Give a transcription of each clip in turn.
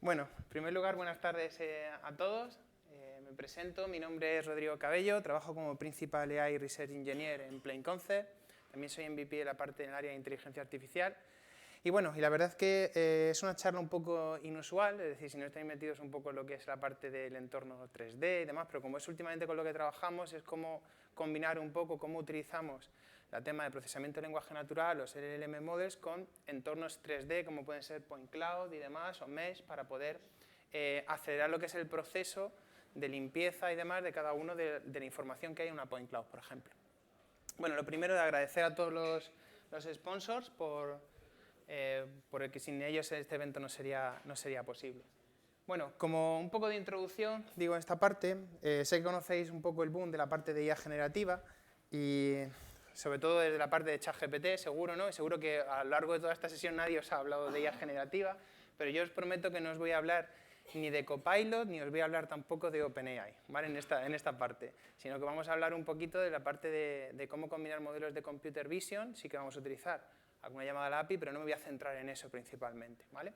Bueno, en primer lugar, buenas tardes a todos. Me presento, mi nombre es Rodrigo Cabello, trabajo como Principal AI Research Engineer en Plain Concept. También soy MVP de la parte del área de inteligencia artificial. Y bueno, la verdad es que es una charla un poco inusual, es decir, si no estáis metidos un poco en lo que es la parte del entorno 3D y demás, pero como es últimamente con lo que trabajamos, es cómo combinar un poco cómo utilizamos el tema de procesamiento de lenguaje natural, los LLM models, con entornos 3D, como pueden ser Point Cloud y demás, o Mesh, para poder acelerar lo que es el proceso de limpieza y demás de cada uno de la información que hay en una Point Cloud, por ejemplo. Bueno, lo primero de agradecer a todos los sponsors porque sin ellos este evento no sería posible. Bueno, como un poco de introducción, digo en esta parte, sé que conocéis un poco el boom de la parte de IA generativa y sobre todo desde la parte de ChatGPT, seguro, ¿no? Y seguro que a lo largo de toda esta sesión nadie os ha hablado de IA generativa, pero yo os prometo que no os voy a hablar ni de Copilot, ni os voy a hablar tampoco de OpenAI, ¿vale? en esta parte, sino que vamos a hablar un poquito de la parte de cómo combinar modelos de Computer Vision, sí que vamos a utilizar alguna llamada a la API, pero no me voy a centrar en eso principalmente, ¿vale?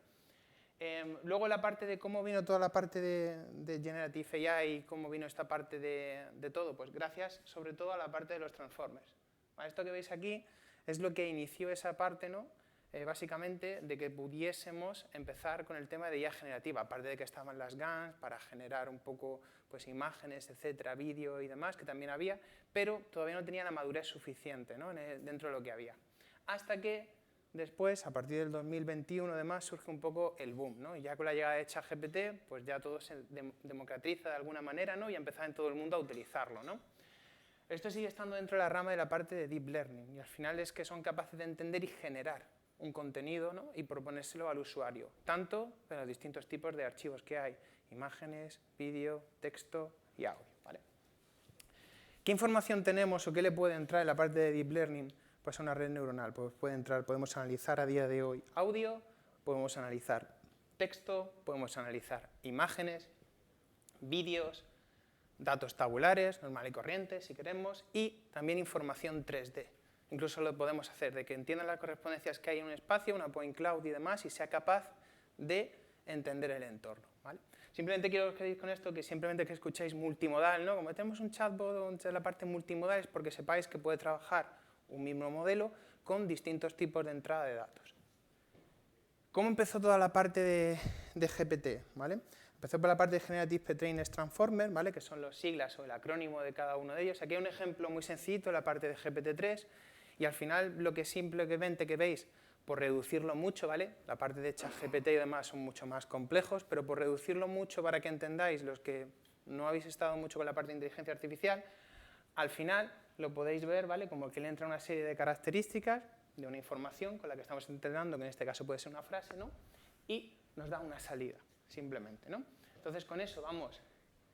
Luego la parte de cómo vino toda la parte de Generative AI y cómo vino esta parte de todo, pues gracias sobre todo a la parte de los Transformers. ¿Vale? Esto que veis aquí es lo que inició esa parte, ¿no? Básicamente de que pudiésemos empezar con el tema de IA generativa, aparte de que estaban las GANs para generar un poco pues, imágenes, etcétera, vídeo y demás, que también había, pero todavía no tenía la madurez suficiente, ¿no? Dentro de lo que había. Hasta que después, a partir del 2021 además, surge un poco el boom, ¿no? Y ya con la llegada de ChatGPT, pues ya todo se democratiza de alguna manera, ¿no? Y empezar en todo el mundo a utilizarlo, ¿no? Esto sigue estando dentro de la rama de la parte de Deep Learning, y al final es que son capaces de entender y generar un contenido, ¿no? Y proponérselo al usuario, tanto de los distintos tipos de archivos que hay, imágenes, vídeo, texto y audio, ¿vale? ¿Qué información tenemos o qué le puede entrar en la parte de Deep Learning? Pues a una red neuronal, pues puede entrar, podemos analizar a día de hoy audio, podemos analizar texto, podemos analizar imágenes, vídeos, datos tabulares, normal y corriente, si queremos, y también información 3D. Incluso lo podemos hacer de que entienda las correspondencias que hay en un espacio, una point cloud y demás, y sea capaz de entender el entorno, ¿vale? Simplemente quiero que con esto que simplemente que escuchéis multimodal, ¿no? Como tenemos un chatbot donde la parte multimodal es porque sepáis que puede trabajar un mismo modelo con distintos tipos de entrada de datos. ¿Cómo empezó toda la parte de GPT? ¿Vale? Empezó por la parte de Generative Pre-trained Transformer, ¿vale? Que son las siglas o el acrónimo de cada uno de ellos. Aquí hay un ejemplo muy sencillito, la parte de GPT-3, y al final lo que simplemente que veis, por reducirlo mucho, ¿vale? La parte de ChatGPT y demás son mucho más complejos, pero por reducirlo mucho para que entendáis los que no habéis estado mucho con la parte de inteligencia artificial, al final lo podéis ver, ¿vale? Como que le entra una serie de características de una información con la que estamos entrenando, que en este caso puede ser una frase, ¿no? Y nos da una salida, simplemente, ¿no? Entonces, con eso vamos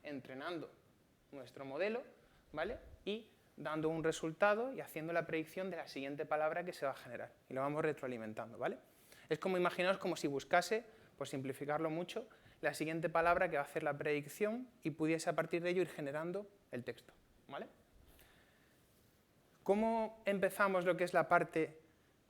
entrenando nuestro modelo, ¿vale? Y dando un resultado y haciendo la predicción de la siguiente palabra que se va a generar. Y lo vamos retroalimentando, ¿vale? Es como, imaginaos, como si buscase, por simplificarlo mucho, la siguiente palabra que va a hacer la predicción y pudiese a partir de ello ir generando el texto, ¿vale? ¿Cómo empezamos lo que es la parte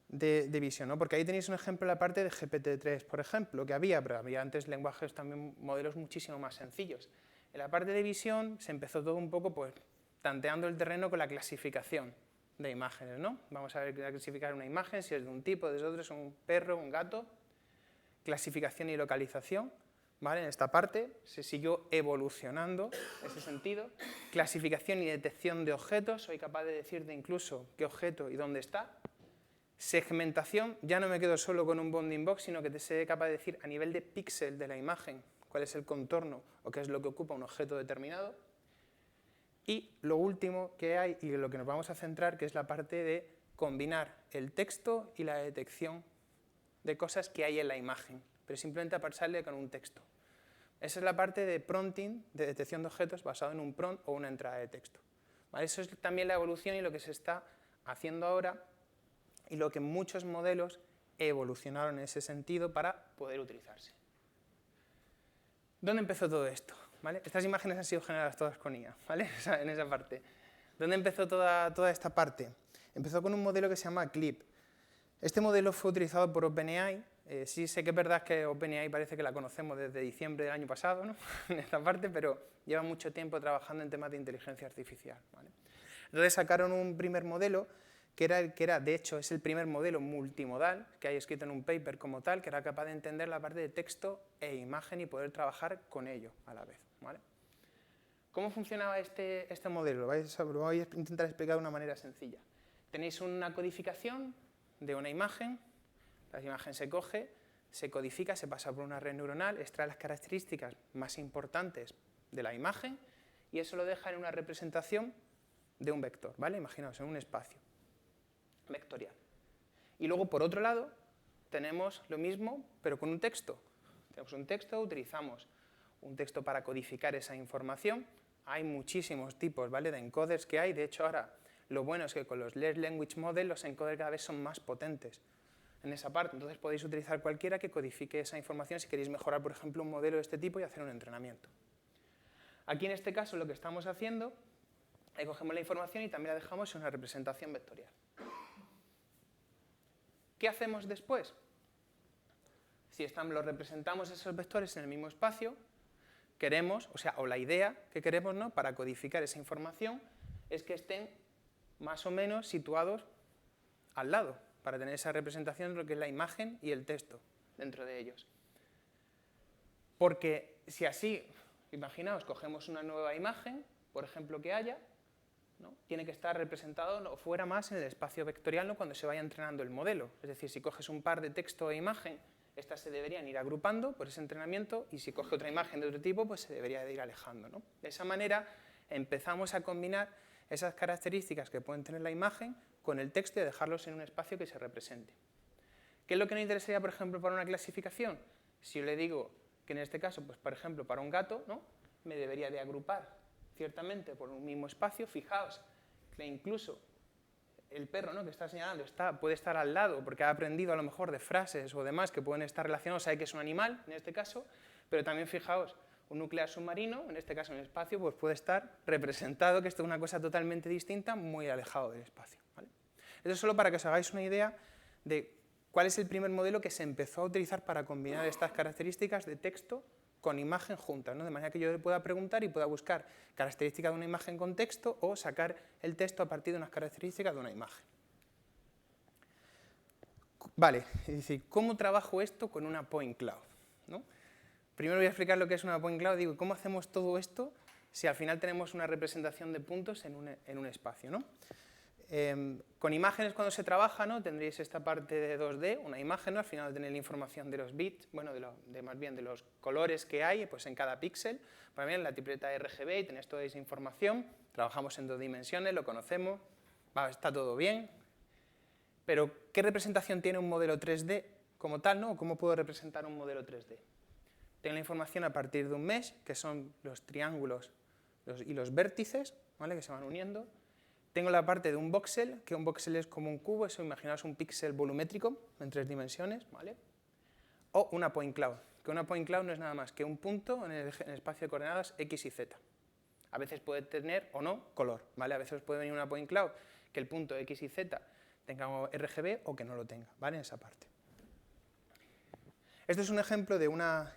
de visión, ¿no? Porque ahí tenéis un ejemplo en la parte de GPT-3, por ejemplo, que pero había antes lenguajes también, modelos muchísimo más sencillos. En la parte de visión se empezó todo un poco pues, tanteando el terreno con la clasificación de imágenes, ¿no? Vamos a ver clasificar una imagen, si es de un tipo, de otro, es un perro, un gato. Clasificación y localización, ¿vale? En esta parte se siguió evolucionando en ese sentido. Clasificación y detección de objetos, soy capaz de decirte incluso qué objeto y dónde está. Segmentación, ya no me quedo solo con un bounding box, sino que te seré capaz de decir a nivel de píxel de la imagen cuál es el contorno o qué es lo que ocupa un objeto determinado. Y lo último que hay y lo que nos vamos a centrar, que es la parte de combinar el texto y la detección de cosas que hay en la imagen, pero simplemente a pasarle con un texto. Esa es la parte de prompting, de detección de objetos basado en un prompt o una entrada de texto. ¿Vale? Eso es también la evolución y lo que se está haciendo ahora y lo que muchos modelos evolucionaron en ese sentido para poder utilizarse. ¿Dónde empezó todo esto? ¿Vale? Estas imágenes han sido generadas todas con IA, ¿vale? En esa parte. ¿Dónde empezó toda esta parte? Empezó con un modelo que se llama Clip. Este modelo fue utilizado por OpenAI Sí sé que es verdad que OpenAI parece que la conocemos desde diciembre del año pasado, ¿no? En esta parte, pero lleva mucho tiempo trabajando en temas de inteligencia artificial, ¿vale? Entonces sacaron un primer modelo que era, de hecho, es el primer modelo multimodal que hay escrito en un paper como tal, que era capaz de entender la parte de texto e imagen y poder trabajar con ello a la vez, ¿vale? ¿Cómo funcionaba este modelo? Lo voy a intentar explicar de una manera sencilla. Tenéis una codificación de una imagen, la imagen se coge, se codifica, se pasa por una red neuronal, extrae las características más importantes de la imagen y eso lo deja en una representación de un vector, ¿vale? Imaginaos, en un espacio vectorial. Y luego, por otro lado, tenemos lo mismo, pero con un texto. Tenemos un texto, utilizamos un texto para codificar esa información. Hay muchísimos tipos, ¿vale?, de encoders que hay. De hecho, ahora lo bueno es que con los Large Language Models los encoders cada vez son más potentes en esa parte. Entonces podéis utilizar cualquiera que codifique esa información si queréis mejorar, por ejemplo, un modelo de este tipo y hacer un entrenamiento. Aquí en este caso lo que estamos haciendo es cogemos la información y también la dejamos en una representación vectorial. ¿Qué hacemos después? Si lo representamos esos vectores en el mismo espacio, queremos, o la idea que queremos, ¿no?, para codificar esa información es que estén más o menos situados al lado, para tener esa representación de lo que es la imagen y el texto dentro de ellos. Porque si así, imaginaos, cogemos una nueva imagen, por ejemplo, que haya, ¿no?, tiene que estar representado o fuera más en el espacio vectorial, ¿no?, cuando se vaya entrenando el modelo. Es decir, si coges un par de texto e imagen, estas se deberían ir agrupando por ese entrenamiento y si coge otra imagen de otro tipo, pues se debería de ir alejando, ¿no? De esa manera empezamos a combinar esas características que pueden tener la imagen con el texto y dejarlos en un espacio que se represente. ¿Qué es lo que nos interesaría, por ejemplo, para una clasificación? Si yo le digo que en este caso, pues por ejemplo, para un gato, ¿no?, me debería de agrupar ciertamente por un mismo espacio. Fijaos que incluso el perro, ¿no?, que está señalando puede estar al lado porque ha aprendido a lo mejor de frases o demás que pueden estar relacionados, sabe que es un animal en este caso, pero también fijaos, un nuclear submarino, en este caso en el espacio, pues puede estar representado, que esto es una cosa totalmente distinta, muy alejado del espacio, ¿vale? Esto es solo para que os hagáis una idea de cuál es el primer modelo que se empezó a utilizar para combinar estas características de texto con imagen juntas, ¿no?, de manera que yo le pueda preguntar y pueda buscar características de una imagen con texto o sacar el texto a partir de unas características de una imagen. Vale, es decir, ¿cómo trabajo esto con una point cloud?, ¿no? Primero voy a explicar lo que es una point cloud. Digo, ¿cómo hacemos todo esto si al final tenemos una representación de puntos en un espacio, ¿no? Con imágenes cuando se trabaja, ¿no?, tendréis esta parte de 2D, una imagen, ¿no?, al final tenéis la información de los bits, bueno, más bien de los colores que hay pues, en cada píxel, también la tripleta RGB y tenéis toda esa información. Trabajamos en 2 dimensiones, lo conocemos, está todo bien, pero ¿qué representación tiene un modelo 3D como tal, ¿no? ¿Cómo puedo representar un modelo 3D? Tengo la información a partir de un mesh, que son los triángulos y los vértices, ¿vale?, que se van uniendo. Tengo la parte de un voxel, que un voxel es como un cubo, eso imaginaos un píxel volumétrico en 3 dimensiones, ¿vale? O una point cloud, que una point cloud no es nada más que un punto en el espacio de coordenadas x y z. A veces puede tener o no color, ¿vale? A veces puede venir una point cloud que el punto x y z tenga RGB o que no lo tenga, ¿vale?, en esa parte. Esto es un ejemplo de una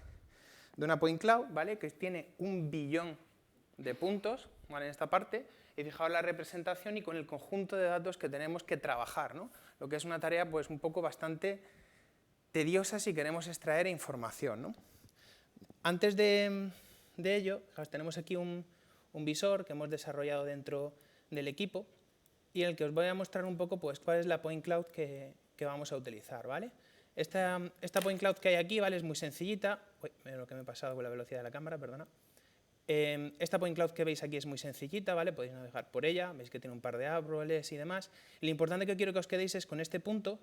point cloud, ¿vale?, que tiene 1 billón de puntos, ¿vale?, en esta parte, y fijaos la representación y con el conjunto de datos que tenemos que trabajar, ¿no?, lo que es una tarea pues un poco bastante tediosa si queremos extraer información, ¿no? Antes de ello, fijaos, tenemos aquí un visor que hemos desarrollado dentro del equipo y en el que os voy a mostrar un poco pues, cuál es la point cloud que vamos a utilizar, ¿vale? Esta point cloud que hay aquí, ¿vale?, es muy sencillita. Uy, mira lo que me he pasado con la velocidad de la cámara, perdona. Esta point cloud que veis aquí es muy sencillita, ¿vale? Podéis navegar por ella, veis que tiene un par de árboles y demás. Lo importante que quiero que os quedéis es con este punto,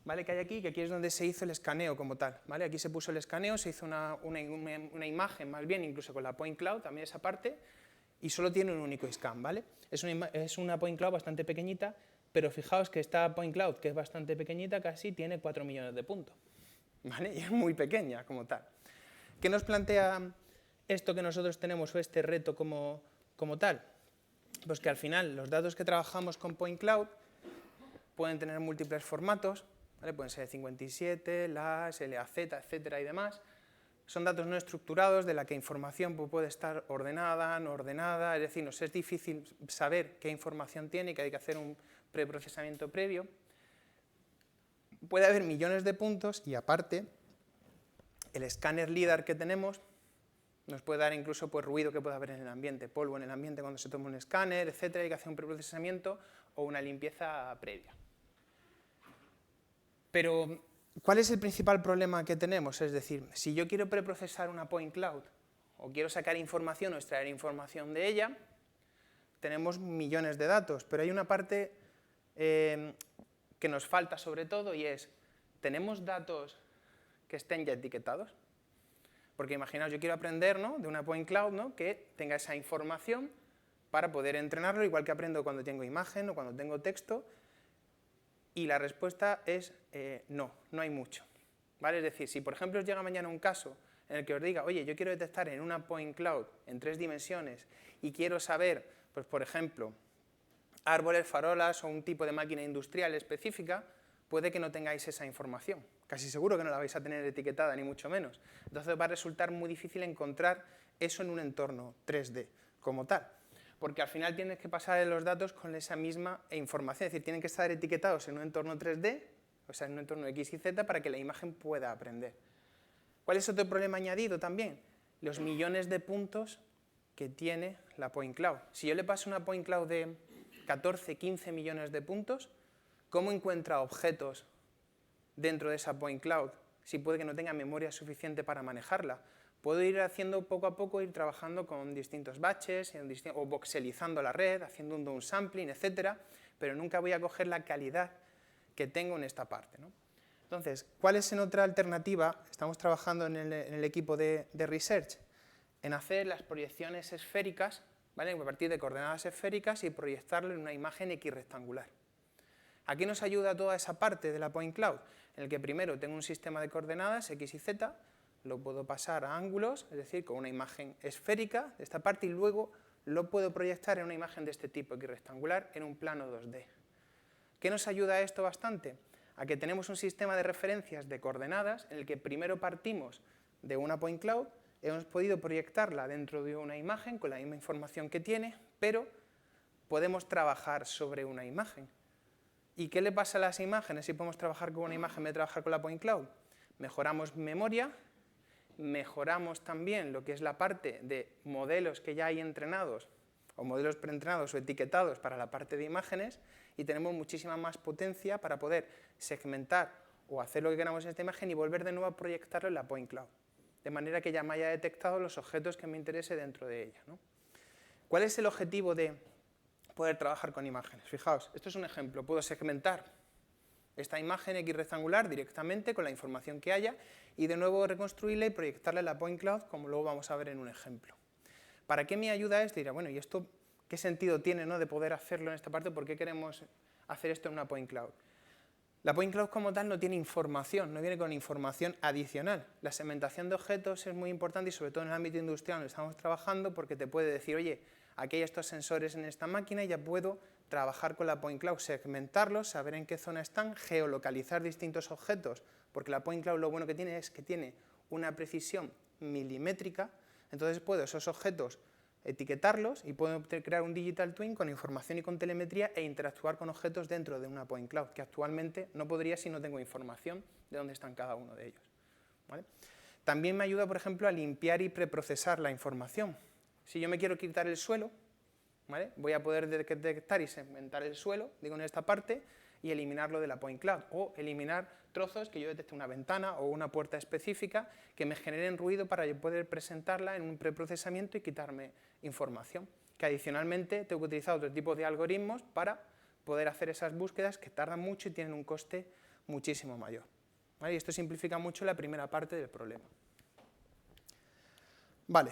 ¿vale?, que hay aquí, que aquí es donde se hizo el escaneo como tal, ¿vale? Aquí se puso el escaneo, se hizo una imagen más bien, incluso con la point cloud, también esa parte, y solo tiene un único scan, ¿vale? Es una point cloud bastante pequeñita, pero fijaos que esta point cloud, que es bastante pequeñita, casi tiene 4 millones de puntos, ¿vale? Y es muy pequeña como tal. ¿Qué nos plantea esto que nosotros tenemos o este reto como tal? Pues que al final los datos que trabajamos con point cloud pueden tener múltiples formatos, ¿vale? Pueden ser 57, LAS, LAZ, etcétera y demás. Son datos no estructurados de la que información puede estar ordenada, no ordenada, es decir, nos es difícil saber qué información tiene y que hay que hacer un preprocesamiento previo. Puede haber millones de puntos y aparte el escáner LIDAR que tenemos nos puede dar incluso pues, ruido que puede haber en el ambiente, polvo en el ambiente cuando se toma un escáner, etcétera, hay que hacer un preprocesamiento o una limpieza previa. Pero, ¿cuál es el principal problema que tenemos? Es decir, si yo quiero preprocesar una point cloud o quiero sacar información o extraer información de ella, tenemos millones de datos, pero hay una parte que nos falta sobre todo y es, ¿tenemos datos que estén ya etiquetados? Porque imaginaos, yo quiero aprender, ¿no?, de una point cloud, ¿no?, que tenga esa información para poder entrenarlo, igual que aprendo cuando tengo imagen o cuando tengo texto, y la respuesta es no, no hay mucho, ¿vale? Es decir, si por ejemplo os llega mañana un caso en el que os diga, oye, yo quiero detectar en una point cloud en 3 dimensiones y quiero saber, pues por ejemplo, árboles, farolas o un tipo de máquina industrial específica, puede que no tengáis esa información. Casi seguro que no la vais a tener etiquetada, ni mucho menos. Entonces va a resultar muy difícil encontrar eso en un entorno 3D como tal. Porque al final tienes que pasar los datos con esa misma información. Es decir, tienen que estar etiquetados en un entorno 3D, o sea, en un entorno X y Z, para que la imagen pueda aprender. ¿Cuál es otro problema añadido también? Los millones de puntos que tiene la point cloud. Si yo le paso una point cloud de 14, 15 millones de puntos, ¿cómo encuentra objetos dentro de esa point cloud? Si puede que no tenga memoria suficiente para manejarla. Puedo ir haciendo poco a poco, ir trabajando con distintos batches, o voxelizando la red, haciendo un downsampling, etcétera, pero nunca voy a coger la calidad que tengo en esta parte, ¿no? Entonces, ¿cuál es en otra alternativa? Estamos trabajando en el equipo de research en hacer las proyecciones esféricas, ¿vale?, a partir de coordenadas esféricas y proyectarlo en una imagen X rectangular. ¿A qué nos ayuda toda esa parte de la point cloud? En el que primero tengo un sistema de coordenadas X y Z, lo puedo pasar a ángulos, es decir, con una imagen esférica de esta parte y luego lo puedo proyectar en una imagen de este tipo X rectangular en un plano 2D. ¿Qué nos ayuda esto bastante? A que tenemos un sistema de referencias de coordenadas en el que primero partimos de una point cloud, hemos podido proyectarla dentro de una imagen con la misma información que tiene, pero podemos trabajar sobre una imagen. ¿Y qué le pasa a las imágenes si podemos trabajar con una imagen en vez de trabajar con la point cloud? Mejoramos memoria, mejoramos también lo que es la parte de modelos que ya hay entrenados, o modelos preentrenados o etiquetados para la parte de imágenes, y tenemos muchísima más potencia para poder segmentar o hacer lo que queramos en esta imagen y volver de nuevo a proyectarlo en la point cloud, de manera que ya me haya detectado los objetos que me interese dentro de ella, ¿no? ¿Cuál es el objetivo de poder trabajar con imágenes? Fijaos, esto es un ejemplo. Puedo segmentar esta imagen X rectangular directamente con la información que haya y de nuevo reconstruirla y proyectarla en la point cloud, como luego vamos a ver en un ejemplo. ¿Para qué me ayuda esto? Dirá, bueno, ¿y esto qué sentido tiene, ¿no?, de poder hacerlo en esta parte? ¿Por qué queremos hacer esto en una point cloud? La point cloud como tal no tiene información, no viene con información adicional. La segmentación de objetos es muy importante y sobre todo en el ámbito industrial donde estamos trabajando porque te puede decir, oye, aquí hay estos sensores en esta máquina y ya puedo trabajar con la point cloud, segmentarlos, saber en qué zona están, geolocalizar distintos objetos, porque la point cloud lo bueno que tiene es que tiene una precisión milimétrica, entonces puedo esos objetos etiquetarlos y puedo crear un digital twin con información y con telemetría e interactuar con objetos dentro de una point cloud, que actualmente no podría si no tengo información de dónde están cada uno de ellos, ¿vale? También me ayuda, por ejemplo, a limpiar y preprocesar la información. Si yo me quiero quitar el suelo, ¿vale?, voy a poder detectar y segmentar el suelo, digo en esta parte, y eliminarlo de la point cloud, o eliminar trozos que yo detecte una ventana o una puerta específica que me generen ruido para yo poder presentarla en un preprocesamiento y quitarme información, que adicionalmente tengo que utilizar otro tipo de algoritmos para poder hacer esas búsquedas que tardan mucho y tienen un coste muchísimo mayor, ¿vale? Y esto simplifica mucho la primera parte del problema. Vale,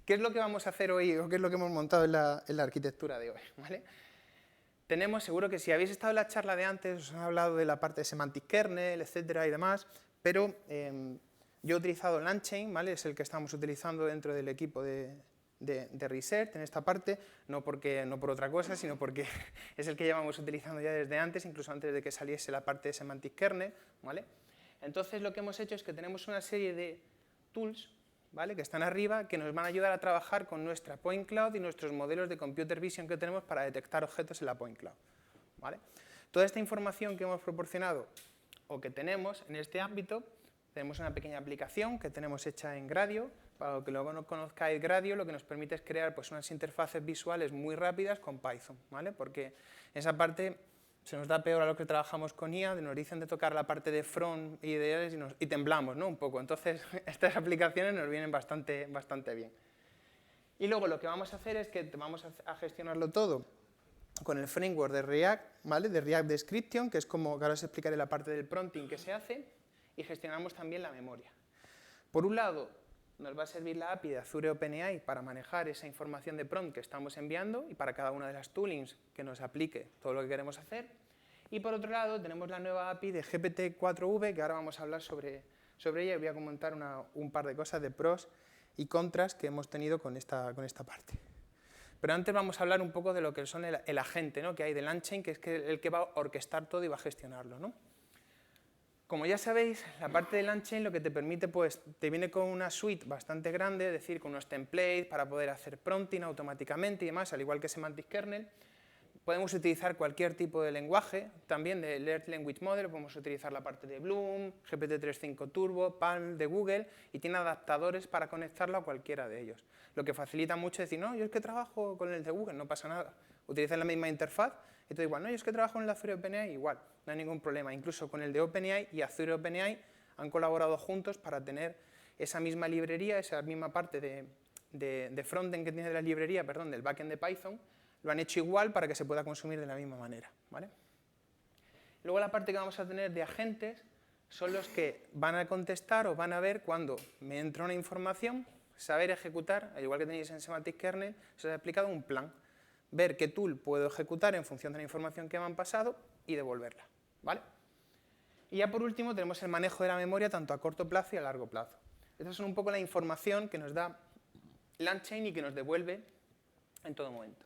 ¿qué es lo que vamos a hacer hoy o qué es lo que hemos montado en la arquitectura de hoy? ¿Vale? Tenemos, seguro que si habéis estado en la charla de antes, os han hablado de la parte de semantic kernel, etcétera y demás, pero yo he utilizado LangChain, ¿vale?, es el que estamos utilizando dentro del equipo de de reset en esta parte, no por otra cosa, sino porque es el que llevamos utilizando ya desde antes, incluso antes de que saliese la parte de Semantic Kernel, ¿vale? Entonces lo que hemos hecho es que tenemos una serie de tools, ¿vale?, que están arriba, que nos van a ayudar a trabajar con nuestra Point Cloud y nuestros modelos de Computer Vision que tenemos para detectar objetos en la Point Cloud, ¿vale? Toda esta información que hemos proporcionado o que tenemos en este ámbito, tenemos una pequeña aplicación que tenemos hecha en Gradio. Para los que luego no conozcáis Gradio, lo que nos permite es crear pues, unas interfaces visuales muy rápidas con Python, ¿vale? Porque esa parte se nos da peor a lo que trabajamos con IA, nos dicen de tocar la parte de front y temblamos, ¿no?, un poco. Entonces, estas aplicaciones nos vienen bastante bien. Y luego lo que vamos a hacer es que vamos a gestionarlo todo con el framework de React, ¿vale?, de React Description, que es como, que ahora os explicaré la parte del prompting que se hace, y gestionamos también la memoria. Por un lado, nos va a servir la API de Azure OpenAI para manejar esa información de prompt que estamos enviando y para cada una de las toolings que nos aplique todo lo que queremos hacer. Y por otro lado, tenemos la nueva API de GPT-4v, que ahora vamos a hablar sobre ella y voy a comentar un par de cosas de pros y contras que hemos tenido con esta parte. Pero antes vamos a hablar un poco de lo que son el agente, ¿no?, que hay del Unchain, que es el que va a orquestar todo y va a gestionarlo, ¿no? Como ya sabéis, la parte del Unchain lo que te permite, pues, te viene con una suite bastante grande, es decir, con unos templates para poder hacer prompting automáticamente y demás, al igual que Semantic Kernel. Podemos utilizar cualquier tipo de lenguaje, también de Large Language Model, podemos utilizar la parte de Bloom, GPT-3.5 Turbo, Palm de Google, y tiene adaptadores para conectarlo a cualquiera de ellos. Lo que facilita mucho decir, no, yo es que trabajo con el de Google, no pasa nada. Utilizan la misma interfaz, y todo igual, no, yo es que trabajo en el Azure OpenAI, igual, no hay ningún problema. Incluso con el de OpenAI y Azure OpenAI han colaborado juntos para tener esa misma librería, esa misma parte de frontend que tiene de la librería, perdón, del backend de Python, lo han hecho igual para que se pueda consumir de la misma manera, ¿vale? Luego la parte que vamos a tener de agentes son los que van a contestar o van a ver cuando me entra una información, saber ejecutar, al igual que tenéis en Semantic Kernel, se os ha explicado un plan, ver qué tool puedo ejecutar en función de la información que me han pasado y devolverla, ¿vale? Y ya por último tenemos el manejo de la memoria tanto a corto plazo y a largo plazo. Esta son un poco la información que nos da Unchain y que nos devuelve en todo momento.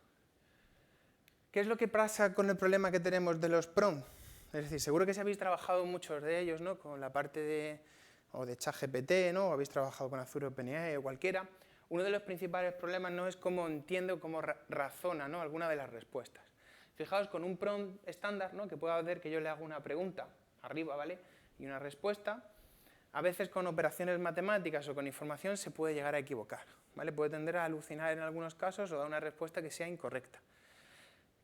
¿Qué es lo que pasa con el problema que tenemos de los prompts? Es decir, seguro que si habéis trabajado muchos de ellos, ¿no?, con la parte de ChatGPT, ¿no?, o habéis trabajado con Azure OpenAI o cualquiera, uno de los principales problemas no es cómo entiende o cómo razona, ¿no?, alguna de las respuestas. Fijaos, con un prompt estándar, ¿no?, que pueda hacer que yo le haga una pregunta arriba, ¿vale?, y una respuesta, a veces con operaciones matemáticas o con información se puede llegar a equivocar, ¿vale? Puede tender a alucinar en algunos casos o dar una respuesta que sea incorrecta.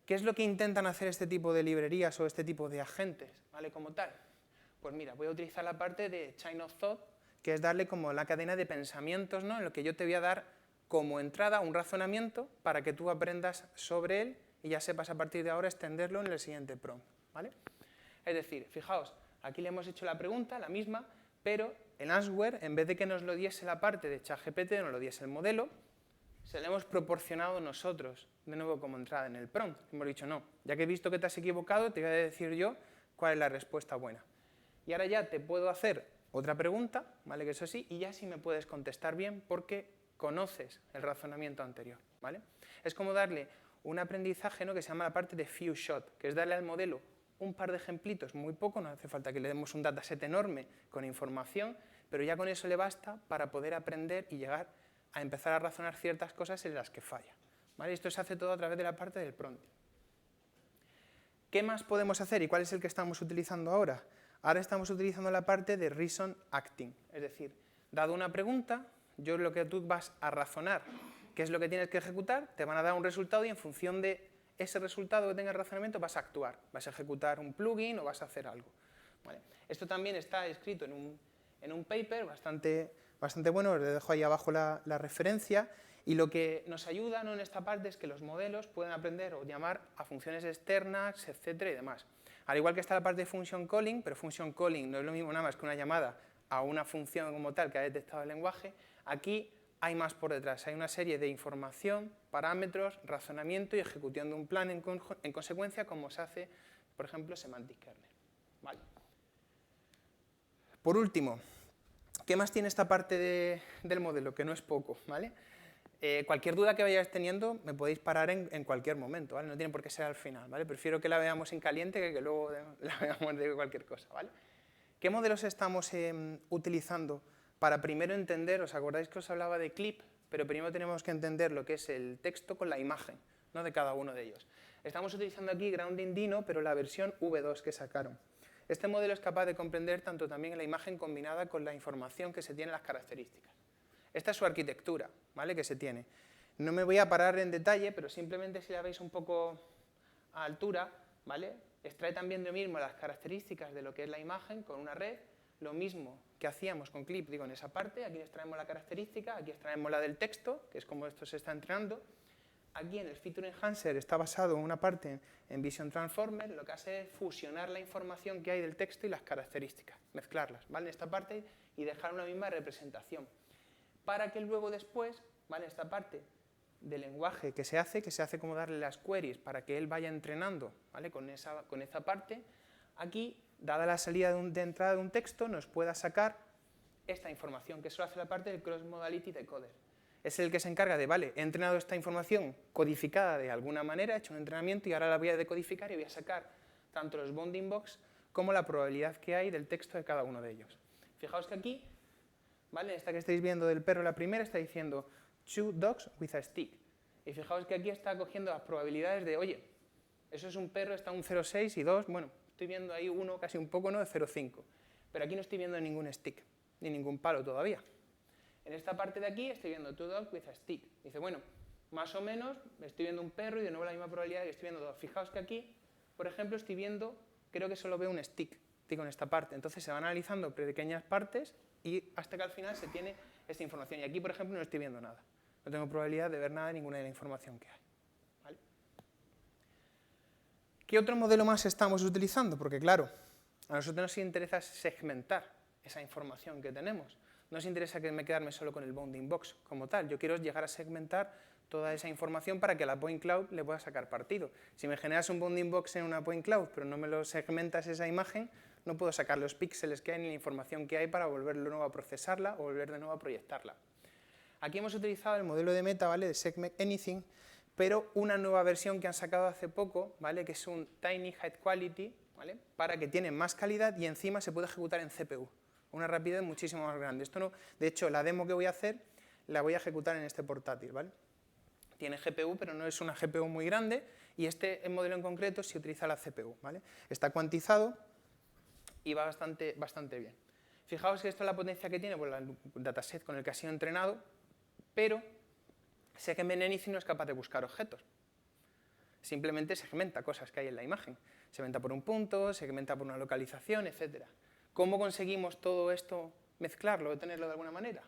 ¿Qué es lo que intentan hacer este tipo de librerías o este tipo de agentes, ¿vale?, como tal? Pues mira, voy a utilizar la parte de Chain of Thought, que es darle como la cadena de pensamientos, ¿no?, en lo que yo te voy a dar como entrada un razonamiento para que tú aprendas sobre él y ya sepas a partir de ahora extenderlo en el siguiente prompt, ¿vale? Es decir, fijaos, aquí le hemos hecho la pregunta, la misma, pero el Answer, en vez de que nos lo diese la parte de ChatGPT, nos lo diese el modelo, se lo hemos proporcionado nosotros, de nuevo como entrada en el prompt. Hemos dicho, no, ya que he visto que te has equivocado, te voy a decir yo cuál es la respuesta buena. Y ahora ya te puedo hacer otra pregunta, ¿vale?, que eso sí, y ya sí me puedes contestar bien porque conoces el razonamiento anterior, ¿vale? Es como darle un aprendizaje, ¿no?, que se llama la parte de few shot, que es darle al modelo un par de ejemplitos, muy poco, no hace falta que le demos un dataset enorme con información, pero ya con eso le basta para poder aprender y llegar a empezar a razonar ciertas cosas en las que falla, ¿vale? Esto se hace todo a través de la parte del prompting. ¿Qué más podemos hacer y cuál es el que estamos utilizando ahora? Ahora estamos utilizando la parte de Reason Acting, es decir, dado una pregunta, yo lo que tú vas a razonar, qué es lo que tienes que ejecutar, te van a dar un resultado y en función de ese resultado que tenga el razonamiento vas a actuar, vas a ejecutar un plugin o vas a hacer algo, ¿vale? Esto también está escrito en un paper bastante bueno, os dejo ahí abajo la referencia, y lo que nos ayuda, ¿no?, en esta parte es que los modelos pueden aprender o llamar a funciones externas, etcétera y demás. Al igual que está la parte de function calling, pero function calling no es lo mismo nada más que una llamada a una función como tal que ha detectado el lenguaje, aquí hay más por detrás, hay una serie de información, parámetros, razonamiento y ejecución de un plan en consecuencia, como se hace, por ejemplo, Semantic Kernel, ¿vale? Por último, ¿qué más tiene esta parte del modelo? Que no es poco, ¿vale? Cualquier duda que vayáis teniendo me podéis parar en cualquier momento, ¿vale? No tiene por qué ser al final, ¿vale? Prefiero que la veamos en caliente que luego la veamos de cualquier cosa, ¿vale? ¿Qué modelos estamos utilizando para primero entender? ¿Os acordáis que os hablaba de clip? Pero primero tenemos que entender lo que es el texto con la imagen, ¿no? De cada uno de ellos. Estamos utilizando aquí Grounding Dino, pero la versión V2 que sacaron. Este modelo es capaz de comprender tanto también la imagen combinada con la información que se tiene en las características. Esta es su arquitectura, ¿vale? Que se tiene. No me voy a parar en detalle, pero simplemente si la veis un poco a altura, ¿vale? Extrae también de lo mismo las características de lo que es la imagen con una red, lo mismo que hacíamos con clip, digo, en esa parte, aquí extraemos la característica, aquí extraemos la del texto, que es como esto se está entrenando. Aquí en el Feature Enhancer está basado en una parte en Vision Transformer, lo que hace es fusionar la información que hay del texto y las características, mezclarlas, ¿vale? En esta parte y dejar una misma representación, para que luego después, ¿vale? Esta parte del lenguaje que se hace como darle las queries para que él vaya entrenando, ¿vale? Con esa parte, aquí, dada la salida de entrada de un texto, nos pueda sacar esta información, que eso hace la parte del Cross Modality Decoder. Es el que se encarga de, vale, he entrenado esta información codificada de alguna manera, he hecho un entrenamiento y ahora la voy a decodificar y voy a sacar tanto los bounding box como la probabilidad que hay del texto de cada uno de ellos. Fijaos que aquí, ¿vale? Esta que estáis viendo del perro, la primera, está diciendo two dogs with a stick. Y fijaos que aquí está cogiendo las probabilidades de, oye, eso es un perro, está un 0,6 y 2, bueno, estoy viendo ahí uno casi un poco, ¿no? De 0,5. Pero aquí no estoy viendo ningún stick, ni ningún palo todavía. En esta parte de aquí estoy viendo two dogs with a stick. Dice, bueno, más o menos estoy viendo un perro y de nuevo la misma probabilidad de que estoy viendo dos. Fijaos que aquí, por ejemplo, estoy viendo, creo que solo veo un stick, digo, en esta parte. Entonces se van analizando pequeñas partes y hasta que al final se tiene esta información. Y aquí, por ejemplo, no estoy viendo nada. No tengo probabilidad de ver nada de ninguna de la información que hay. ¿Vale? ¿Qué otro modelo más estamos utilizando? Porque claro, a nosotros nos interesa segmentar esa información que tenemos. No nos interesa quedarme solo con el bounding box como tal. Yo quiero llegar a segmentar toda esa información para que la point cloud le pueda sacar partido. Si me generas un bounding box en una point cloud, pero no me lo segmentas esa imagen, no puedo sacar los píxeles que hay ni la información que hay para volver de nuevo a procesarla o volver de nuevo a proyectarla. Aquí hemos utilizado el modelo de meta, ¿vale? De Segment Anything, pero una nueva versión que han sacado hace poco, ¿vale? Que es un Tiny High Quality, ¿vale? Para que tiene más calidad y encima se puede ejecutar en CPU. Una rapidez muchísimo más grande. Esto no, de hecho, la demo que voy a hacer la voy a ejecutar en este portátil, ¿vale? Tiene GPU, pero no es una GPU muy grande, y este modelo en concreto sí utiliza la CPU, ¿vale? Está cuantizado y va bastante bien. Fijaos que esto es la potencia que tiene, pues el dataset con el que ha sido entrenado, pero Segment Anything no es capaz de buscar objetos. Simplemente segmenta cosas que hay en la imagen. Segmenta por un punto, segmenta por una localización, etc. ¿Cómo conseguimos todo esto mezclarlo o tenerlo de alguna manera?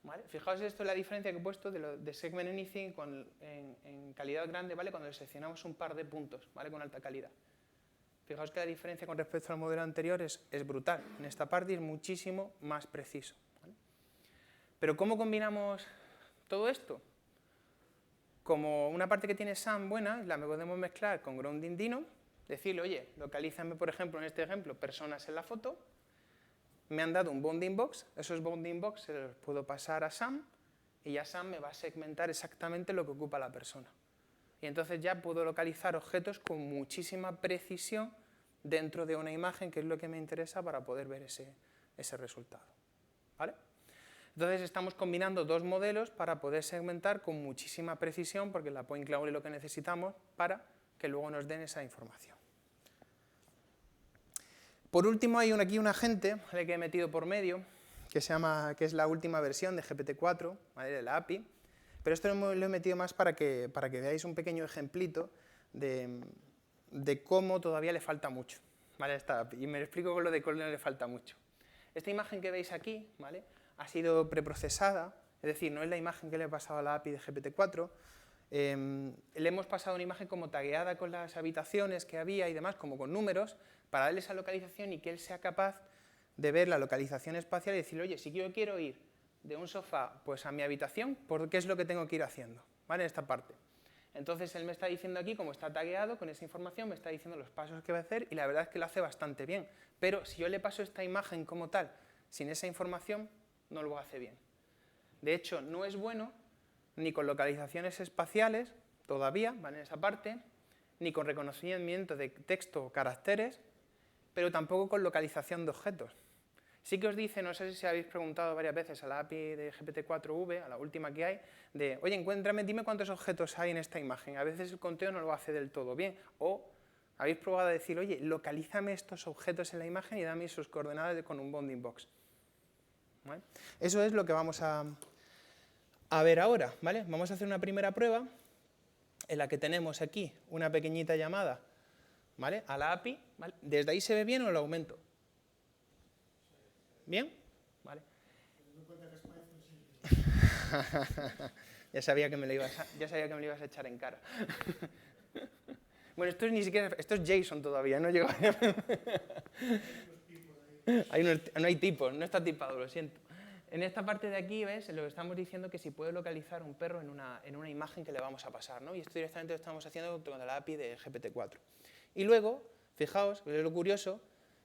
¿Vale? Fijaos, esto es la diferencia que he puesto de Segment Anything en calidad grande, ¿vale? Cuando seleccionamos un par de puntos, ¿vale? Con alta calidad. Fijaos que la diferencia con respecto al modelo anterior es brutal. En esta parte es muchísimo más preciso, ¿vale? Pero ¿cómo combinamos todo esto? Como una parte que tiene SAM buena, la podemos mezclar con Grounding Dino, decirle, oye, localízame, por ejemplo, en este ejemplo, personas en la foto. Me han dado un bounding box, esos bounding box se los puedo pasar a SAM y ya SAM me va a segmentar exactamente lo que ocupa la persona. Y entonces ya puedo localizar objetos con muchísima precisión dentro de una imagen, que es lo que me interesa para poder ver ese resultado. ¿Vale? Entonces estamos combinando dos modelos para poder segmentar con muchísima precisión, porque la point cloud es lo que necesitamos para que luego nos den esa información. Por último, hay aquí un agente, ¿vale? Que he metido por medio, que es la última versión de GPT-4, ¿vale? De la API, pero esto lo he metido más para que veáis un pequeño ejemplito de cómo todavía le falta mucho, ¿vale? Esta API. Y me explico con lo de cómo le falta mucho. Esta imagen que veis aquí, ¿vale? Ha sido preprocesada, es decir, no es la imagen que le he pasado a la API de GPT-4, le hemos pasado una imagen como tagueada con las habitaciones que había y demás, como con números, para darle esa localización y que él sea capaz de ver la localización espacial y decirle, oye, si yo quiero ir de un sofá pues, a mi habitación, ¿por qué es lo que tengo que ir haciendo? ¿Vale? En esta parte. Entonces él me está diciendo aquí, como está tagueado con esa información, me está diciendo los pasos que va a hacer y la verdad es que lo hace bastante bien. Pero si yo le paso esta imagen como tal, sin esa información, no lo hace bien. De hecho, no es bueno ni con localizaciones espaciales, todavía, ¿vale? En esa parte, ni con reconocimiento de texto o caracteres, pero tampoco con localización de objetos. Sí que os dice, no sé si habéis preguntado varias veces a la API de GPT-4v, a la última que hay, de, oye, encuéntrame, dime cuántos objetos hay en esta imagen. A veces el conteo no lo hace del todo bien. O habéis probado a decir, oye, localízame estos objetos en la imagen y dame sus coordenadas con un bounding box. ¿Vale? Eso es lo que vamos a ver ahora, ¿vale? Vamos a hacer una primera prueba en la que tenemos aquí una pequeñita llamada, ¿vale? A la API, ¿vale? ¿Desde ahí se ve bien o lo aumento? ¿Bien? ¿Vale? Ya sabía que me lo ibas a echar en cara. Bueno, esto es ni siquiera, esto es JSON todavía, no llega. No hay tipos, no está tipado, lo siento. En esta parte de aquí, ¿ves? Lo que estamos diciendo que si puede localizar un perro en una imagen que le vamos a pasar, ¿no? Y esto directamente lo estamos haciendo con la API de GPT-4. Y luego, fijaos, es lo curioso,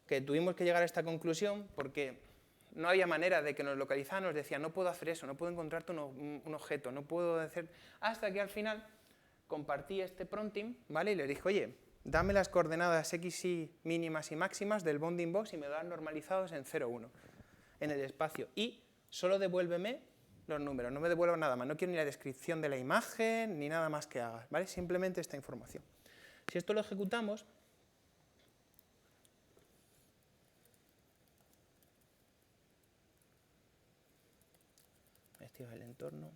que tuvimos que llegar a esta conclusión porque no había manera de que nos localizara, nos decía, no puedo hacer eso, no puedo encontrarte un objeto, no puedo hacer... Hasta que al final compartí este prompting, ¿vale? Y le dije, oye, dame las coordenadas x, y mínimas y máximas del bounding box y me lo dan normalizados en 0, 1 en el espacio. Y solo devuélveme los números, no me devuelvas nada más, no quiero ni la descripción de la imagen, ni nada más que hagas, ¿vale? Simplemente esta información. Si esto lo ejecutamos, activa el entorno.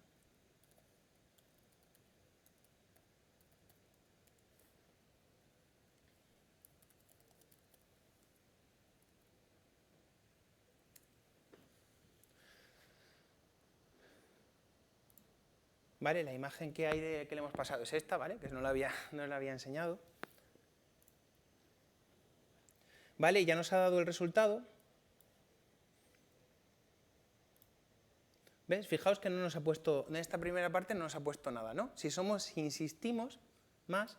¿Vale? La imagen que hay que le hemos pasado es esta, ¿vale? Que no la había enseñado. ¿Vale? Ya nos ha dado el resultado. ¿Ves? Fijaos que no nos ha puesto, en esta primera parte no nos ha puesto nada, ¿no? Si insistimos más,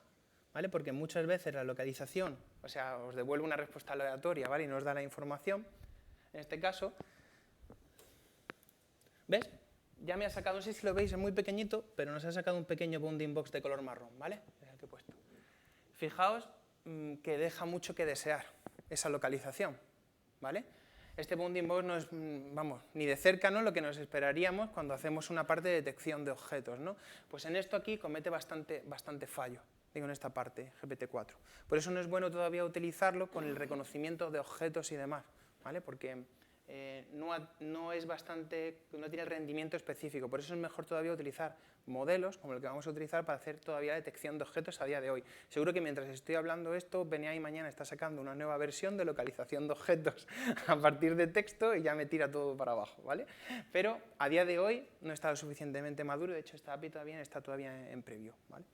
¿vale? Porque muchas veces la localización, o sea, os devuelve una respuesta aleatoria, ¿vale? Y nos da la información. En este caso, ¿ves? Ya me ha sacado, no sé si lo veis, es muy pequeñito, pero nos ha sacado un pequeño bounding box de color marrón, ¿vale? Es el que he puesto. Fijaos que deja mucho que desear esa localización, ¿vale? Este bounding box no es, vamos, ni de cerca, ¿no?, lo que nos esperaríamos cuando hacemos una parte de detección de objetos, ¿no? Pues en esto aquí comete bastante fallo, digo, en esta parte, GPT-4. Por eso no es bueno todavía utilizarlo con el reconocimiento de objetos y demás, ¿vale? Porque no tiene el rendimiento específico, por eso es mejor todavía utilizar modelos como el que vamos a utilizar para hacer todavía detección de objetos a día de hoy. Seguro que mientras estoy hablando esto, OpenAI mañana está sacando una nueva versión de localización de objetos a partir de texto y ya me tira todo para abajo, ¿vale? Pero a día de hoy no está lo suficientemente maduro, de hecho esta API está todavía en preview, ¿vale?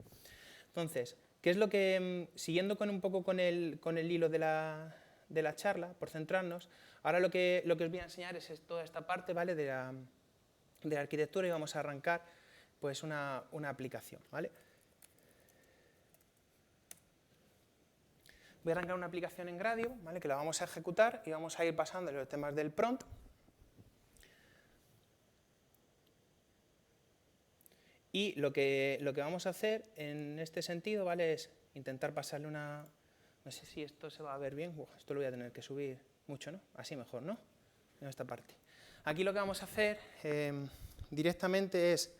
Entonces, ¿qué es lo que, siguiendo un poco con el hilo de la charla, por centrarnos, ahora lo que os voy a enseñar es toda esta parte, ¿vale?, de la arquitectura, y vamos a arrancar pues una aplicación, ¿vale? Voy a arrancar una aplicación en Gradio, ¿vale?, que la vamos a ejecutar y vamos a ir pasando los temas del prompt. Y lo que vamos a hacer en este sentido, ¿vale?, es intentar pasarle una... No sé si esto se va a ver bien. Esto lo voy a tener que subir mucho, ¿no? Así mejor, ¿no? En esta parte. Aquí lo que vamos a hacer directamente es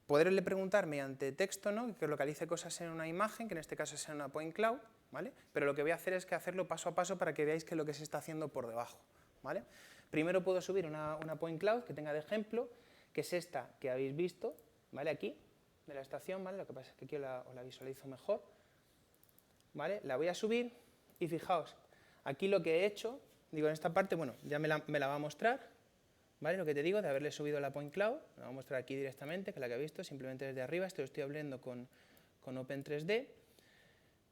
poderle preguntar mediante texto, ¿no?, que localice cosas en una imagen, que en este caso sea una point cloud, ¿vale? Pero lo que voy a hacer es hacerlo paso a paso para que veáis qué es lo que se está haciendo por debajo, ¿vale? Primero puedo subir una point cloud que tenga de ejemplo, que es esta que habéis visto, ¿vale? Aquí, de la estación, ¿vale? Lo que pasa es que aquí os la visualizo mejor, ¿vale? La voy a subir y fijaos, aquí lo que he hecho, digo, en esta parte, bueno, ya me la va a mostrar, ¿vale? Lo que te digo de haberle subido la point cloud, me va a mostrar aquí directamente, que es la que he visto, simplemente desde arriba. Esto lo estoy abriendo con Open3D,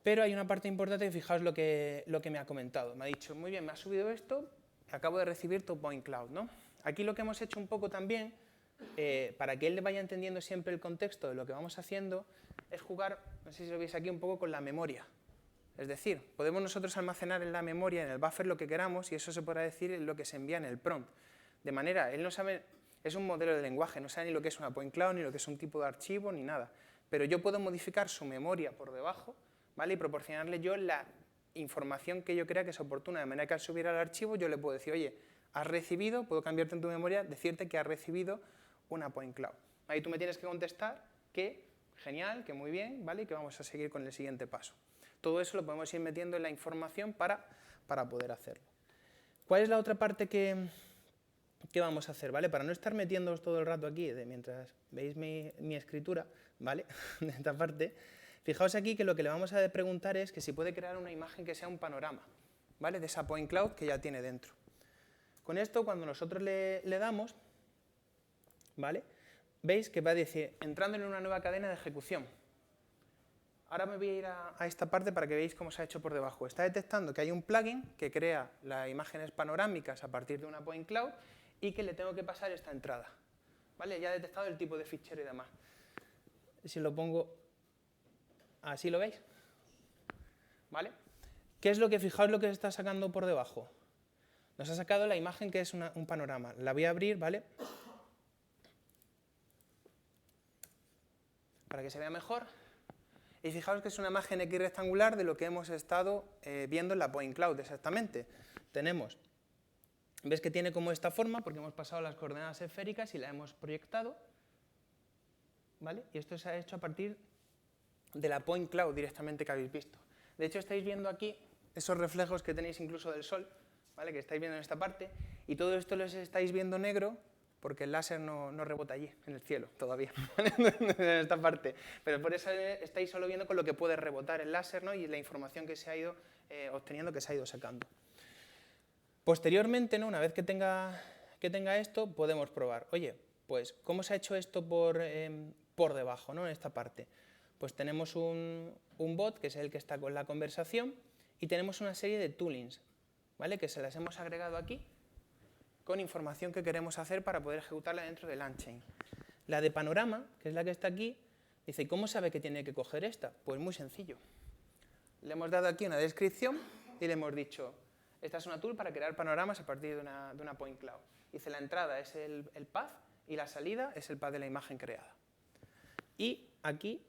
pero hay una parte importante, fijaos lo que me ha comentado. Me ha dicho, muy bien, me ha subido esto, acabo de recibir tu point cloud, ¿no? Aquí lo que hemos hecho un poco también, para que él vaya entendiendo siempre el contexto de lo que vamos haciendo, es jugar, no sé si lo veis aquí, un poco con la memoria. Es decir, podemos nosotros almacenar en la memoria, en el buffer, lo que queramos, y eso se podrá decir en lo que se envía en el prompt. De manera, él no sabe, es un modelo de lenguaje, no sabe ni lo que es una point cloud, ni lo que es un tipo de archivo, ni nada. Pero yo puedo modificar su memoria por debajo, ¿vale? Y proporcionarle yo la información que yo crea que es oportuna, de manera que al subir al archivo yo le puedo decir, oye, has recibido, puedo cambiarte en tu memoria, decirte que has recibido una point cloud. Ahí tú me tienes que contestar que genial, que muy bien, ¿vale? Y que vamos a seguir con el siguiente paso. Todo eso lo podemos ir metiendo en la información para poder hacerlo. ¿Cuál es la otra parte que vamos a hacer, ¿vale? Para no estar metiéndoos todo el rato aquí, mientras veis mi escritura, ¿vale? De esta parte, fijaos aquí que lo que le vamos a preguntar es que si puede crear una imagen que sea un panorama, ¿vale? De esa point cloud que ya tiene dentro. Con esto, cuando nosotros le damos, ¿vale? Veis que va a decir, entrando en una nueva cadena de ejecución. Ahora me voy a ir a esta parte para que veáis cómo se ha hecho por debajo. Está detectando que hay un plugin que crea las imágenes panorámicas a partir de una point cloud y que le tengo que pasar esta entrada. ¿Vale? Ya ha detectado el tipo de fichero y demás. Si lo pongo así, ¿lo veis? ¿Vale? ¿Qué es lo que, fijaos lo que está sacando por debajo? Nos ha sacado la imagen que es un panorama. La voy a abrir, ¿vale? Para que se vea mejor. Y fijaos que es una imagen X rectangular de lo que hemos estado viendo en la point cloud exactamente. Tenemos, ves que tiene como esta forma porque hemos pasado las coordenadas esféricas y la hemos proyectado, ¿vale? Y esto se ha hecho a partir de la point cloud directamente que habéis visto. De hecho, estáis viendo aquí esos reflejos que tenéis incluso del sol, ¿vale? Que estáis viendo en esta parte, y todo esto lo estáis viendo negro porque el láser no rebota allí, en el cielo, todavía, en esta parte. Pero por eso estáis solo viendo con lo que puede rebotar el láser, ¿no? Y la información que se ha ido obteniendo, que se ha ido sacando. Posteriormente, ¿no? Una vez que tenga esto, podemos probar, oye, pues, ¿cómo se ha hecho esto por debajo, ¿no? En esta parte? Pues tenemos un bot, que es el que está con la conversación, y tenemos una serie de toolings, ¿vale? Que se las hemos agregado aquí, con información que queremos hacer para poder ejecutarla dentro del Unchain. La de panorama, que es la que está aquí, dice, ¿cómo sabe que tiene que coger esta? Pues muy sencillo. Le hemos dado aquí una descripción y le hemos dicho, esta es una tool para crear panoramas a partir de una point cloud. Dice, la entrada es el path y la salida es el path de la imagen creada. Y aquí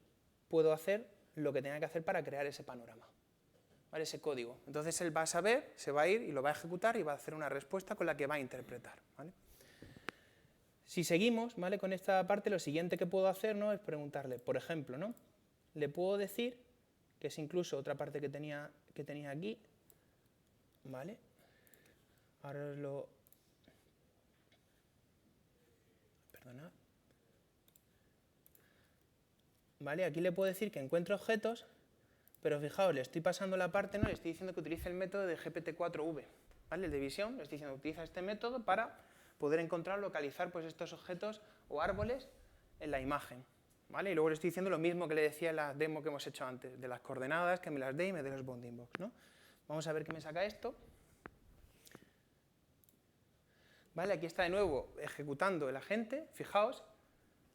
puedo hacer lo que tenga que hacer para crear ese panorama. ¿Vale? Ese código. Entonces él va a saber, se va a ir y lo va a ejecutar y va a hacer una respuesta con la que va a interpretar. ¿Vale? Si seguimos, ¿vale? Con esta parte, lo siguiente que puedo hacer, ¿no? Es preguntarle, por ejemplo, ¿no? Le puedo decir, que es incluso otra parte que tenía aquí, ¿vale? Ahora os lo... Perdonad. ¿Vale? Aquí le puedo decir que encuentre objetos. Pero fijaos, le estoy pasando la parte, ¿no? Le estoy diciendo que utilice el método de GPT-4V, ¿vale? El de visión, le estoy diciendo que utiliza este método para poder encontrar, localizar pues, estos objetos o árboles en la imagen, ¿vale? Y luego le estoy diciendo lo mismo que le decía en la demo que hemos hecho antes, de las coordenadas, que me las dé y me dé los bounding box, ¿no? Vamos a ver qué me saca esto. ¿Vale? Aquí está de nuevo ejecutando el agente, fijaos,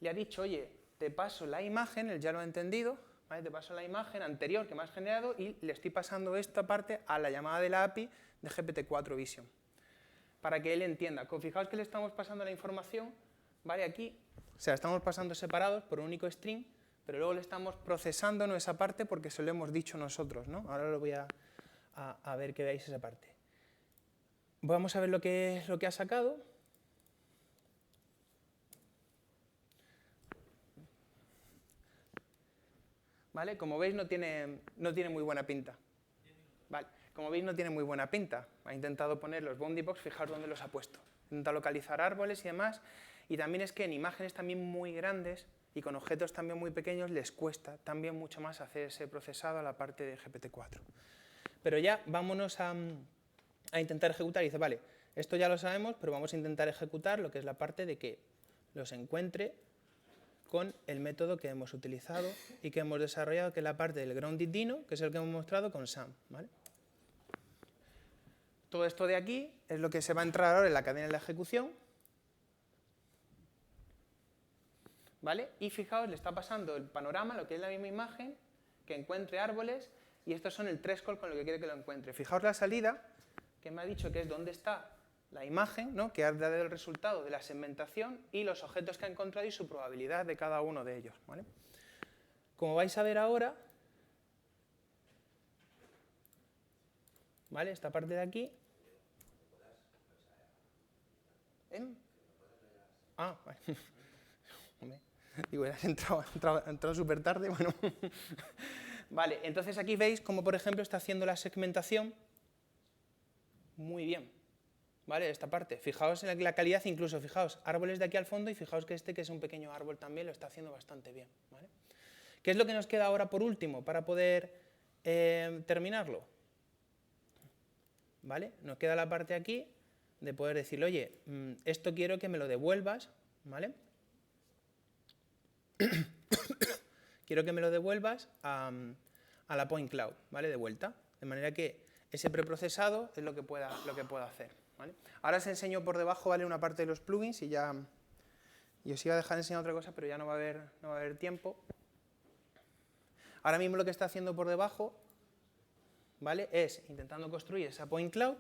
le ha dicho, oye, te paso la imagen, él ya lo ha entendido, ¿vale? Te paso la imagen anterior que me has generado y le estoy pasando esta parte a la llamada de la API de GPT-4 Vision, para que él entienda. Fijaos que le estamos pasando la información, ¿vale? Aquí, o sea, estamos pasando separados por un único string, pero luego le estamos procesando, ¿no? Esa parte porque se lo hemos dicho nosotros, ¿no? Ahora lo voy a ver que veáis esa parte. Vamos a ver lo que ha sacado. ¿Vale? Como veis, no tiene muy buena pinta. Vale. Como veis, no tiene muy buena pinta. Ha intentado poner los bounding box, fijaos dónde los ha puesto. Intenta localizar árboles y demás. Y también es que en imágenes también muy grandes y con objetos también muy pequeños les cuesta también mucho más hacer ese procesado a la parte de GPT-4. Pero ya vámonos a intentar ejecutar. Y dice, vale, esto ya lo sabemos, pero vamos a intentar ejecutar lo que es la parte de que los encuentre con el método que hemos utilizado y que hemos desarrollado, que es la parte del grounded dino, que es el que hemos mostrado con Sam, ¿vale? Todo esto de aquí es lo que se va a entrar ahora en la cadena de la ejecución, ¿vale? Y fijaos, le está pasando el panorama, lo que es la misma imagen, que encuentre árboles, y estos son el threshold con lo que quiere que lo encuentre. Fijaos la salida, que me ha dicho que es dónde está la imagen, ¿no?, que ha dado el resultado de la segmentación y los objetos que ha encontrado y su probabilidad de cada uno de ellos, ¿vale? Como vais a ver ahora, ¿vale?, esta parte de aquí. Ah, vale. Digo, has entrado súper tarde, bueno. Vale, entonces aquí veis cómo, por ejemplo, está haciendo la segmentación muy bien, ¿vale? Esta parte. Fijaos en la calidad, incluso, fijaos, árboles de aquí al fondo y fijaos que este, que es un pequeño árbol también, lo está haciendo bastante bien, ¿vale? ¿Qué es lo que nos queda ahora por último para poder terminarlo? ¿Vale? Nos queda la parte aquí de poder decirle, oye, esto quiero que me lo devuelvas, ¿vale? Quiero que me lo devuelvas a la point cloud, ¿vale? De vuelta. De manera que ese preprocesado es lo que pueda hacer, ¿vale? Ahora os enseño por debajo, ¿vale?, una parte de los plugins y ya... Y os iba a dejar enseñar otra cosa, pero ya no va a haber tiempo. Ahora mismo lo que está haciendo por debajo, ¿vale?, es intentando construir esa point cloud,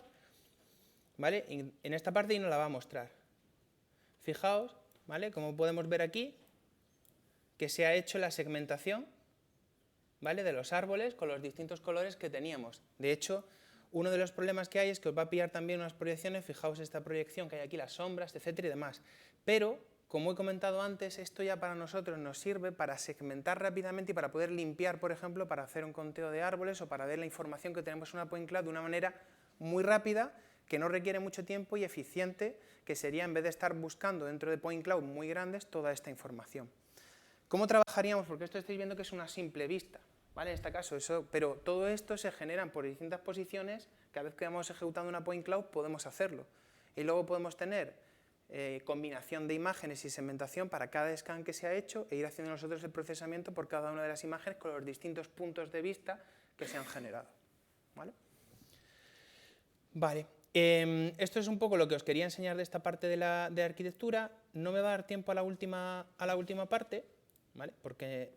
¿vale? En esta parte y nos la va a mostrar. Fijaos, ¿vale?, como podemos ver aquí, que se ha hecho la segmentación, ¿vale?, de los árboles con los distintos colores que teníamos. De hecho, uno de los problemas que hay es que os va a pillar también unas proyecciones, fijaos esta proyección que hay aquí, las sombras, etcétera y demás. Pero, como he comentado antes, esto ya para nosotros nos sirve para segmentar rápidamente y para poder limpiar, por ejemplo, para hacer un conteo de árboles o para ver la información que tenemos en una point cloud de una manera muy rápida, que no requiere mucho tiempo y eficiente, que sería en vez de estar buscando dentro de point cloud muy grandes toda esta información. ¿Cómo trabajaríamos? Porque esto estáis viendo que es una simple vista, ¿vale? En este caso, pero todo esto se genera por distintas posiciones. Cada vez que vamos ejecutando una point cloud podemos hacerlo. Y luego podemos tener combinación de imágenes y segmentación para cada scan que se ha hecho e ir haciendo nosotros el procesamiento por cada una de las imágenes con los distintos puntos de vista que se han generado, ¿vale? Vale. Esto es un poco lo que os quería enseñar de esta parte de la arquitectura. No me va a dar tiempo a la última parte, ¿vale?, porque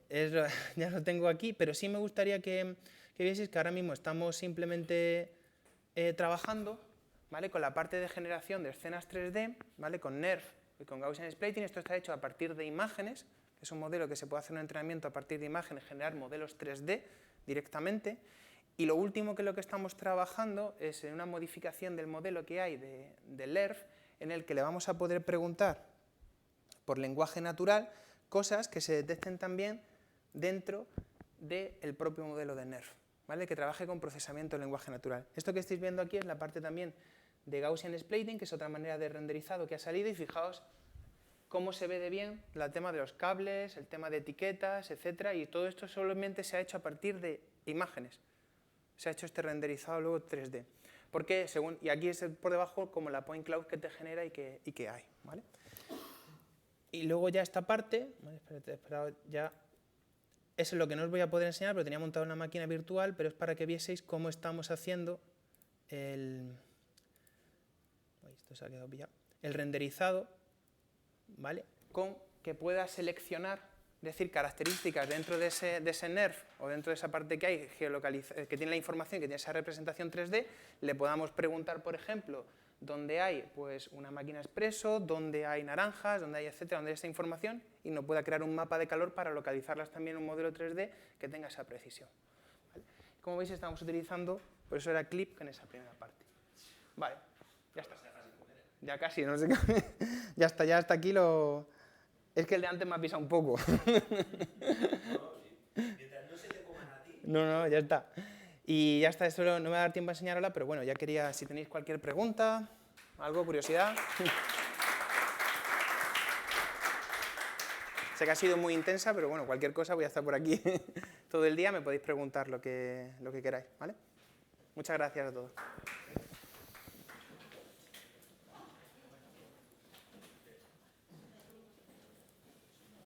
ya lo tengo aquí, pero sí me gustaría que vieseis que ahora mismo estamos simplemente trabajando, ¿vale?, con la parte de generación de escenas 3D, ¿vale?, con NERF y con Gaussian Splitting. Esto está hecho a partir de imágenes, que es un modelo que se puede hacer un entrenamiento a partir de imágenes, generar modelos 3D directamente. Y lo último que estamos trabajando es en una modificación del modelo que hay de LERF, en el que le vamos a poder preguntar por lenguaje natural cosas que se detecten también dentro del propio modelo de NERF, ¿vale?, que trabaje con procesamiento de lenguaje natural. Esto que estáis viendo aquí es la parte también de Gaussian Splitting, que es otra manera de renderizado que ha salido, y fijaos cómo se ve de bien el tema de los cables, el tema de etiquetas, etcétera, y todo esto solamente se ha hecho a partir de imágenes. Se ha hecho este renderizado luego 3D. Porque y aquí es por debajo como la point cloud que te genera y que hay, ¿vale? Y luego ya esta parte, ¿vale?, esperad, ya, eso es lo que no os voy a poder enseñar, pero tenía montado una máquina virtual, pero es para que vieseis cómo estamos haciendo esto se ha quedado pillado, el renderizado, ¿vale?, con que pueda seleccionar, es decir, características dentro de ese NERF o dentro de esa parte que hay, que tiene la información, que tiene esa representación 3D, le podamos preguntar, por ejemplo, dónde hay pues, una máquina expreso, dónde hay naranjas, dónde hay etcétera, dónde hay esta información, y nos pueda crear un mapa de calor para localizarlas también en un modelo 3D que tenga esa precisión, ¿vale? Como veis, estamos utilizando, por eso era clip en esa primera parte. Vale, ya está. Ya casi, no sé qué. Ya está, ya hasta aquí lo... Es que el de antes me ha pisado un poco. Mientras no se te coman a ti. No, ya está. Y ya está, esto no me va a dar tiempo a enseñar ahora, pero bueno, ya quería, si tenéis cualquier pregunta, algo, curiosidad. Sé que ha sido muy intensa, pero bueno, cualquier cosa voy a estar por aquí todo el día, me podéis preguntar lo que queráis, ¿vale? Muchas gracias a todos.